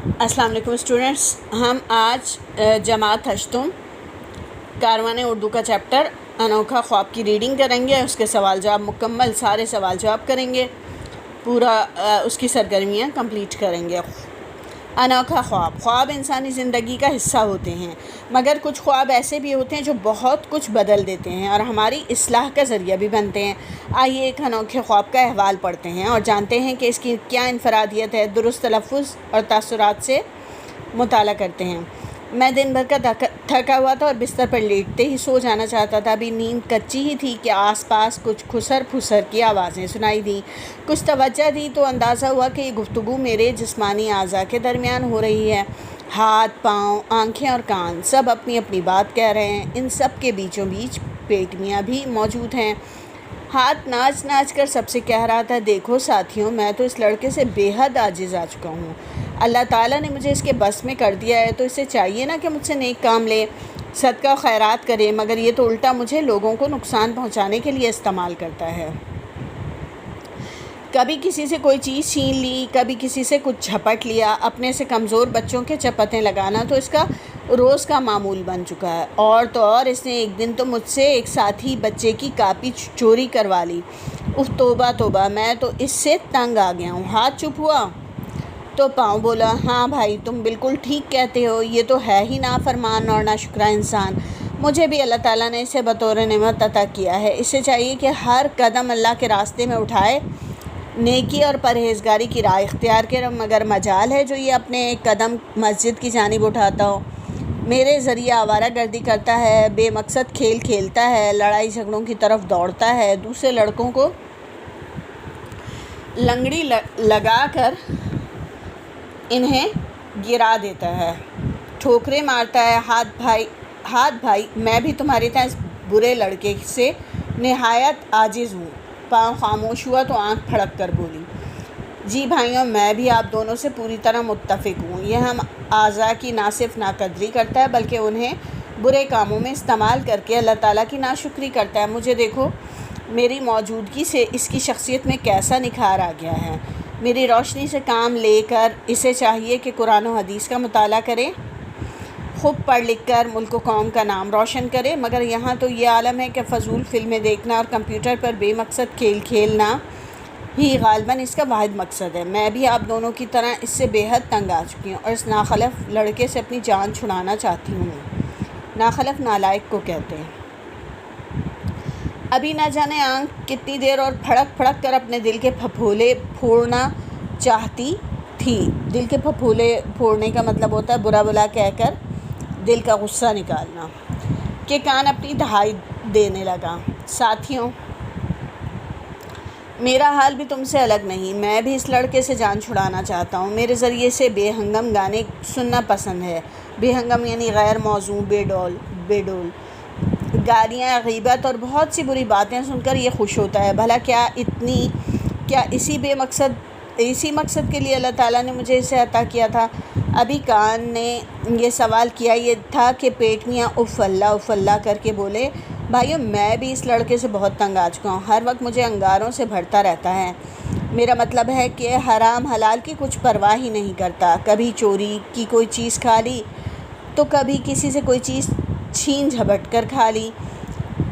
السلام علیکم اسٹوڈنٹس، ہم آج جماعت ہشتم کاروان اردو کا چیپٹر انوکھا خواب کی ریڈنگ کریں گے۔ اس کے سوال جواب مکمل سارے سوال جواب کریں گے، پورا اس کی سرگرمیاں کمپلیٹ کریں گے۔ انوکھا خواب انسانی زندگی کا حصہ ہوتے ہیں، مگر کچھ خواب ایسے بھی ہوتے ہیں جو بہت کچھ بدل دیتے ہیں اور ہماری اصلاح کا ذریعہ بھی بنتے ہیں۔ آئیے ایک انوکھے خواب کا احوال پڑھتے ہیں اور جانتے ہیں کہ اس کی کیا انفرادیت ہے۔ درست تلفظ اور تاثرات سے مطالعہ کرتے ہیں۔ میں دن بھر کا تھکا ہوا تھا اور بستر پر لیٹتے ہی سو جانا چاہتا تھا۔ ابھی نیند کچی ہی تھی کہ آس پاس کچھ کھسر پھسر کی آوازیں سنائی دیں۔ کچھ توجہ دی تو اندازہ ہوا کہ یہ گفتگو میرے جسمانی اعضاء کے درمیان ہو رہی ہے۔ ہاتھ، پاؤں، آنکھیں اور کان سب اپنی اپنی بات کہہ رہے ہیں۔ ان سب کے بیچوں بیچ پیٹ میاں بھی موجود ہیں۔ ہاتھ ناچ ناچ کر سب سے کہہ رہا تھا، دیکھو ساتھیوں، میں تو اس لڑکے سے بے حد عاجز آ چکا ہوں۔ اللہ تعالیٰ نے مجھے اس کے بس میں کر دیا ہے، تو اسے چاہیے نا کہ مجھ سے نیک کام لے، صدقہ و خیرات کرے، مگر یہ تو الٹا مجھے لوگوں کو نقصان پہنچانے کے لیے استعمال کرتا ہے۔ کبھی کسی سے کوئی چیز چھین لی، کبھی کسی سے کچھ جھپٹ لیا۔ اپنے سے کمزور بچوں کے چپتیں لگانا تو اس کا روز کا معمول بن چکا ہے۔ اور تو اور اس نے ایک دن تو مجھ سے ایک ساتھی بچے کی کاپی چوری کروا لی۔ اف توبہ توبہ، میں تو اس سے تنگ آ گیا ہوں۔ ہاتھ چپ ہوا تو پاؤں بولا، ہاں بھائی تم بالکل ٹھیک کہتے ہو، یہ تو ہے ہی نافرمان اور ناشکرا انسان۔ مجھے بھی اللہ تعالیٰ نے اسے بطور نعمت عطا کیا ہے۔ اسے چاہیے کہ ہر قدم اللہ کے راستے میں اٹھائے، نیکی اور پرہیزگاری کی راہ اختیار کرے، مگر مجال ہے جو یہ اپنے ایک قدم مسجد کی جانب اٹھاتا ہو، میرے ذریعے آوارہ گردی کرتا ہے، بے مقصد کھیل کھیلتا ہے، لڑائی جھگڑوں کی طرف دوڑتا ہے، دوسرے لڑکوں کو لنگڑی لگا کر انہیں گرا دیتا ہے، ٹھوکریں مارتا ہے۔ ہاتھ بھائی، میں بھی تمہاری طرح اس برے لڑکے سے نہایت عاجز ہوں۔ پاؤں خاموش ہوا تو آنکھ پھڑک کر بولی، جی بھائیوں، میں بھی آپ دونوں سے پوری طرح متفق ہوں۔ یہ ہم اعضاء کی نہ صرف ناقدری کرتا ہے بلکہ انہیں برے کاموں میں استعمال کر کے اللہ تعالیٰ کی ناشکری کرتا ہے۔ مجھے دیکھو، میری موجودگی سے اس کی شخصیت میں کیسا نکھار آ گیا ہے۔ میری روشنی سے کام لے کر اسے چاہیے کہ قرآن و حدیث کا مطالعہ کرے، خوب پڑھ لکھ کر ملک و قوم کا نام روشن کرے، مگر یہاں تو یہ عالم ہے کہ فضول فلمیں دیکھنا اور کمپیوٹر پر بے مقصد کھیل کھیلنا ہی غالباً اس کا واحد مقصد ہے۔ میں بھی آپ دونوں کی طرح اس سے بے حد تنگ آ چکی ہوں اور اس ناخلف لڑکے سے اپنی جان چھڑانا چاہتی ہوں۔ ناخلف نالائق کو کہتے ہیں۔ ابھی نہ جانے آنکھ کتنی دیر اور پھڑک پھڑک کر اپنے دل کے پھپھولے پھوڑنا چاہتی تھی۔ دل کے پھپھولے پھوڑنے کا مطلب ہوتا ہے برا بلا کہہ کر دل کا غصہ نکالنا، کہ کان اپنی دہائی دینے لگا۔ ساتھیوں، میرا حال بھی تم سے الگ نہیں، میں بھی اس لڑکے سے جان چھڑانا چاہتا ہوں۔ میرے ذریعے سے بے ہنگم گانے سننا پسند ہے۔ بے ہنگم یعنی غیر موزوں، بے ڈول گالیاں، غیبت اور بہت سی بری باتیں سن کر یہ خوش ہوتا ہے۔ بھلا کیا اسی مقصد کے لیے اللہ تعالیٰ نے مجھے اسے عطا کیا تھا؟ ابھی کان نے یہ سوال کیا، یہ تھا کہ پیٹ میاں اف اللہ کر کے بولے، بھائیو میں بھی اس لڑکے سے بہت تنگ آ چکا ہوں، ہر وقت مجھے انگاروں سے بھرتا رہتا ہے۔ میرا مطلب ہے کہ حرام حلال کی کچھ پرواہ ہی نہیں کرتا، کبھی چوری کی کوئی چیز کھا لی تو کبھی کسی سے کوئی چیز چھین جھپٹ کر کھا لی۔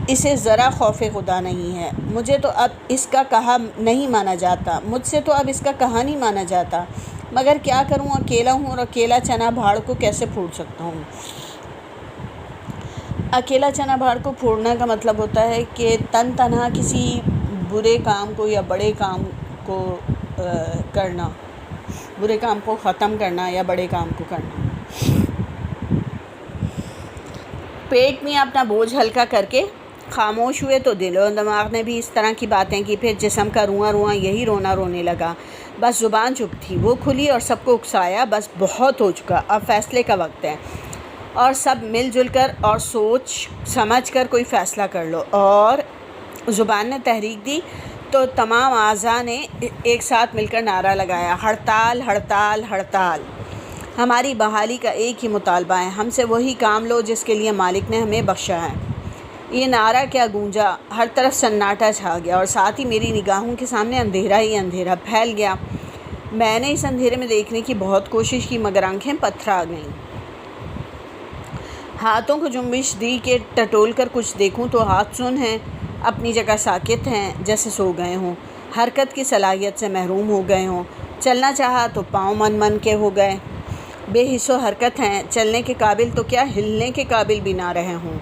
اسے ذرا خوف خدا نہیں ہے۔ مجھے تو اب اس کا کہا نہیں مانا جاتا، مجھ سے تو اب اس کا کہا نہیں مانا جاتا، مگر کیا کروں، اکیلا ہوں اور اکیلا چنا بھاڑ کو کیسے پھوڑ سکتا ہوں؟ اکیلا چنا بھاڑ کو پھوڑنا کا مطلب ہوتا ہے کہ تنہا کسی برے کام کو یا بڑے کام کو کرنا، برے کام کو ختم کرنا یا بڑے کام کو کرنا۔ پیٹ میں اپنا بوجھ ہلکا کر کے خاموش ہوئے تو دل و دماغ نے بھی اس طرح کی باتیں کی، پھر جسم کا رواں یہی رونا رونے لگا۔ بس زبان چپ تھی، وہ کھلی اور سب کو اکسایا، بس بہت ہو چکا، اب فیصلے کا وقت ہے اور سب مل جل کر اور سوچ سمجھ کر کوئی فیصلہ کر لو۔ اور زبان نے تحریک دی تو تمام اعضاء نے ایک ساتھ مل کر نعرہ لگایا، ہڑتال ہڑتال ہڑتال! ہماری بحالی کا ایک ہی مطالبہ ہے، ہم سے وہی کام لو جس کے لیے مالک نے ہمیں بخشا ہے۔ یہ نعرہ کیا گونجا، ہر طرف سناٹا چھا گیا اور ساتھ ہی میری نگاہوں کے سامنے اندھیرا ہی اندھیرا پھیل گیا۔ میں نے اس اندھیرے میں دیکھنے کی بہت کوشش کی مگر آنکھیں پتھرا گئیں۔ ہاتھوں کو جنبش دی کہ ٹٹول کر کچھ دیکھوں تو ہاتھ سن ہیں، اپنی جگہ ساکت ہیں، جیسے سو گئے ہوں، حرکت کی صلاحیت سے محروم ہو گئے ہوں۔ چلنا چاہا تو پاؤں من من کے ہو گئے، بے حس و حرکت ہیں، چلنے کے قابل تو کیا ہلنے کے قابل بھی نہ رہے ہوں۔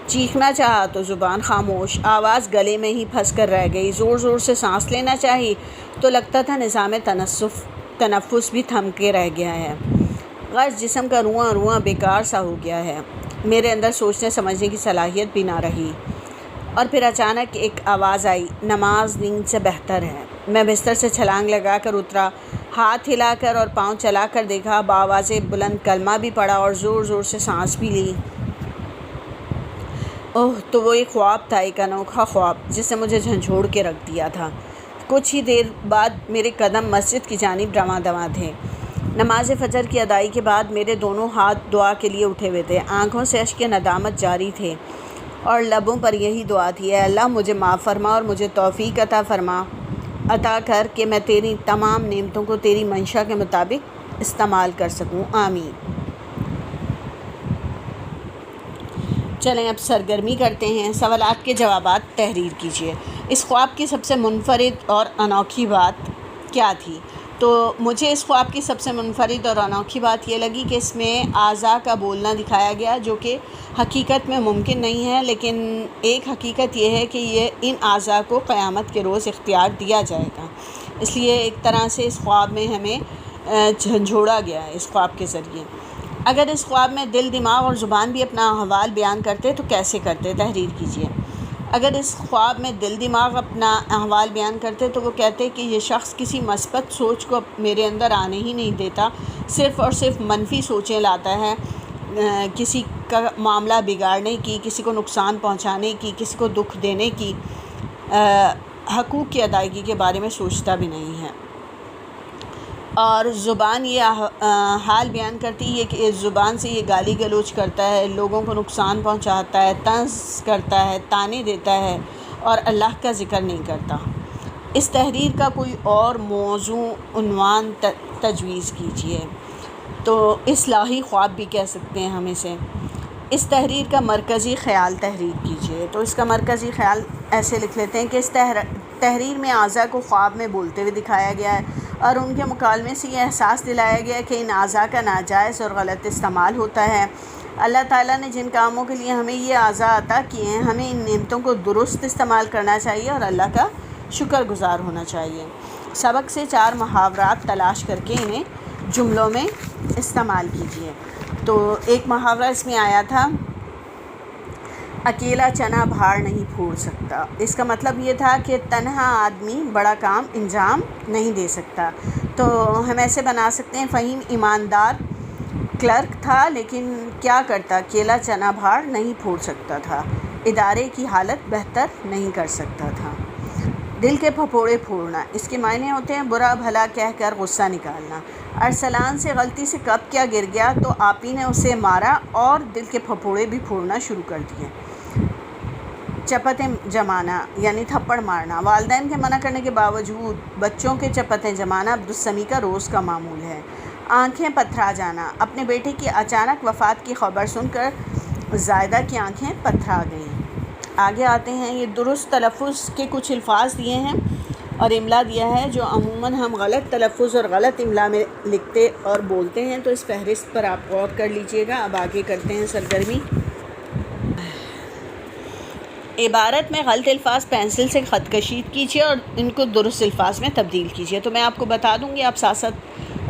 چیخنا چاہا تو زبان خاموش، آواز گلے میں ہی پھنس کر رہ گئی۔ زور زور سے سانس لینا چاہی تو لگتا تھا نظام تنفس بھی تھم کے رہ گیا ہے۔ غرض جسم کا رواں رواں بیکار سا ہو گیا ہے، میرے اندر سوچنے سمجھنے کی صلاحیت بھی نہ رہی۔ اور پھر اچانک ایک آواز آئی، نماز نیند سے بہتر ہے۔ میں بستر سے چھلانگ لگا کر اترا، ہاتھ ہلا کر اور پاؤں چلا کر دیکھا، بآواز بلند کلمہ بھی پڑھا اور زور زور سے سانس بھی لی۔ اوہ، تو وہ ایک خواب تھا، ایک انوکھا خواب جس نے مجھے جھنجھوڑ کے رکھ دیا تھا۔ کچھ ہی دیر بعد میرے قدم مسجد کی جانب رواں دواں تھے۔ نماز فجر کی ادائی کے بعد میرے دونوں ہاتھ دعا کے لیے اٹھے ہوئے تھے، آنکھوں سے اشک ندامت جاری تھے اور لبوں پر یہی دعا تھی، اے اللہ مجھے معاف فرما اور مجھے توفیق عطا کر کہ میں تیری تمام نعمتوں کو تیری منشا کے مطابق استعمال کر سکوں، آمین۔ چلیں اب سرگرمی کرتے ہیں، سوالات کے جوابات تحریر کیجیے۔ اس خواب کی سب سے منفرد اور انوکھی بات کیا تھی؟ تو مجھے اس خواب کی سب سے منفرد اور انوکھی بات یہ لگی کہ اس میں اعضاء کا بولنا دکھایا گیا، جو کہ حقیقت میں ممکن نہیں ہے، لیکن ایک حقیقت یہ ہے کہ ان اعضاء کو قیامت کے روز اختیار دیا جائے گا۔ اس لیے ایک طرح سے اس خواب میں ہمیں جھنجھوڑا گیا ہے اس خواب کے ذریعے۔ اگر اس خواب میں دل، دماغ اور زبان بھی اپنا احوال بیان کرتے تو کیسے کرتے؟ تحریر کیجیے۔ اگر اس خواب میں دل، دماغ اپنا احوال بیان کرتے تو وہ کہتے کہ یہ شخص کسی مثبت سوچ کو میرے اندر آنے ہی نہیں دیتا، صرف اور صرف منفی سوچیں لاتا ہے، کسی کا معاملہ بگاڑنے کی، کسی کو نقصان پہنچانے کی، کسی کو دکھ دینے کی، حقوق کی ادائیگی کے بارے میں سوچتا بھی نہیں ہے۔ اور زبان یہ حال بیان کرتی ہے کہ اس زبان سے یہ گالی گلوچ کرتا ہے، لوگوں کو نقصان پہنچاتا ہے، طنز کرتا ہے، طعنے دیتا ہے اور اللہ کا ذکر نہیں کرتا۔ اس تحریر کا کوئی اور موضوع عنوان تجویز کیجیے۔ تو اصلاحی خواب بھی کہہ سکتے ہیں ہم اسے۔ اس تحریر کا مرکزی خیال تحریر کیجیے۔ تو اس کا مرکزی خیال ایسے لکھ لیتے ہیں کہ اس تحریر میں اعضاء کو خواب میں بولتے ہوئے دکھایا گیا ہے اور ان کے مکالمے سے یہ احساس دلایا گیا ہے کہ ان اعضاء کا ناجائز اور غلط استعمال ہوتا ہے۔ اللہ تعالیٰ نے جن کاموں کے لیے ہمیں یہ اعضاء عطا کیے ہیں، ہمیں ان نعمتوں کو درست استعمال کرنا چاہیے اور اللہ کا شکر گزار ہونا چاہیے۔ سبق سے 4 محاورات تلاش کر کے انہیں جملوں میں استعمال کیجیے۔ تو ایک محاورہ اس میں آیا تھا، اکیلا چنا بھاڑ نہیں پھوڑ سکتا۔ اس کا مطلب یہ تھا کہ تنہا آدمی بڑا کام انجام نہیں دے سکتا۔ تو ہم ایسے بنا سکتے ہیں، فہیم ایماندار کلرک تھا لیکن کیا کرتا، اکیلا چنا بھاڑ نہیں پھوڑ سکتا تھا، ادارے کی حالت بہتر نہیں کر سکتا تھا۔ دل کے پھپھوڑے پھوڑنا، اس کے معنی ہوتے ہیں برا بھلا کہہ کر غصہ نکالنا۔ ارسلان سے غلطی سے کپ کیا گر گیا تو آپی نے اسے مارا اور دل کے پھپھوڑے بھی پھوڑنا شروع کر دیے۔ چپتیں جمانا یعنی تھپڑ مارنا، والدین کے منع کرنے کے باوجود بچوں کے چپتیں جمانا عبدالسمیع کا روز کا معمول ہے۔ آنکھیں پتھرا جانا، اپنے بیٹے کی اچانک وفات کی خبر سن کر زائدہ کی آنکھیں پتھرا گئیں۔ آگے آتے ہیں، یہ درست تلفظ کے کچھ الفاظ دیے ہیں اور املا دیا ہے جو عموماً ہم غلط تلفظ اور غلط املا میں لکھتے اور بولتے ہیں، تو اس فہرست پر آپ غور کر لیجئے گا۔ اب آگے کرتے ہیں سرگرمی۔ عبارت میں غلط الفاظ پینسل سے خط کشید کیجیے اور ان کو درست الفاظ میں تبدیل کیجیے۔ تو میں آپ کو بتا دوں گی، آپ ساتھ ساتھ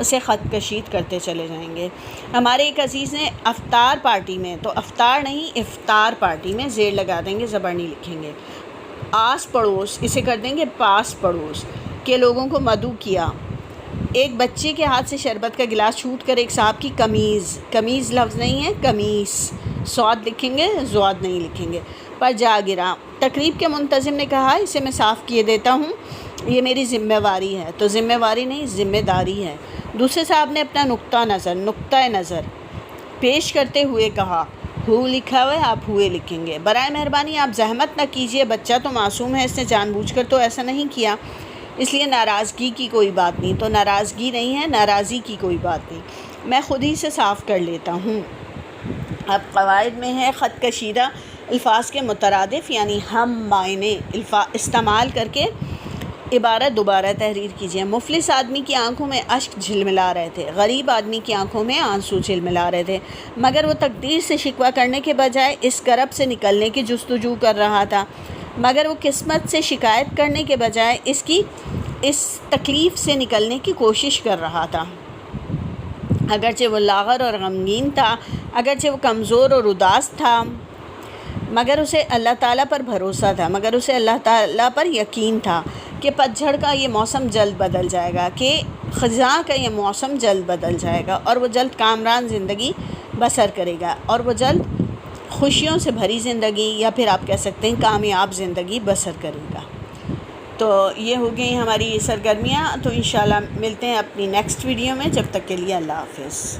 اسے خط کشید کرتے چلے جائیں گے۔ ہمارے ایک عزیز نے افطار پارٹی میں، تو افطار نہیں افطار پارٹی میں زیر لگا دیں گے، زبر نہیں لکھیں گے۔ آس پڑوس، اسے کر دیں گے پاس پڑوس کے لوگوں کو مدعو کیا۔ ایک بچے کے ہاتھ سے شربت کا گلاس چھوٹ کر ایک صاحب کی قمیض لفظ نہیں ہے، قمیص سواد لکھیں گے، زواد نہیں لکھیں گے، پر جا گرا۔ تقریب کے منتظم نے کہا، اسے میں صاف کیے دیتا ہوں، یہ میری ذمہ واری ہے۔ تو ذمہ واری نہیں، ذمہ داری ہے۔ دوسرے صاحب نے اپنا نقطۂ نظر پیش کرتے ہوئے کہا، ہو لکھا ہوا ہے، آپ ہوئے لکھیں گے۔ برائے مہربانی آپ زحمت نہ کیجیے، بچہ تو معصوم ہے، اس نے جان بوجھ کر تو ایسا نہیں کیا۔ اس لیے ناراضگی کی کوئی بات نہیں، تو ناراضگی نہیں ہے، ناراضی کی کوئی بات نہیں، میں خود ہی سے صاف کر لیتا ہوں۔ اب قواعد میں ہے خط کشیدہ الفاظ کے مترادف یعنی ہم معنی استعمال کر کے عبارت دوبارہ تحریر کیجیے۔ مفلس آدمی کی آنکھوں میں اشک جھلملا رہے تھے، غریب آدمی کی آنکھوں میں آنسو جھلملا رہے تھے، مگر وہ تقدیر سے شکوہ کرنے کے بجائے اس کرب سے نکلنے کی جستجو کر رہا تھا، مگر وہ قسمت سے شکایت کرنے کے بجائے اس تکلیف سے نکلنے کی کوشش کر رہا تھا۔ اگرچہ وہ لاغر اور غمگین تھا، اگرچہ وہ کمزور اور اداس تھا، مگر اسے اللہ تعالیٰ پر بھروسہ تھا، مگر اسے اللہ تعالیٰ پر یقین تھا کہ پت جھڑ کا یہ موسم جلد بدل جائے گا، کہ خزاں کا یہ موسم جلد بدل جائے گا، اور وہ جلد کامران زندگی بسر کرے گا، اور وہ جلد خوشیوں سے بھری زندگی یا پھر آپ کہہ سکتے ہیں کامیاب زندگی بسر کرے گا۔ تو یہ ہو گئی ہماری سرگرمیاں، تو انشاءاللہ ملتے ہیں اپنی نیکسٹ ویڈیو میں، جب تک کے لیے اللہ حافظ۔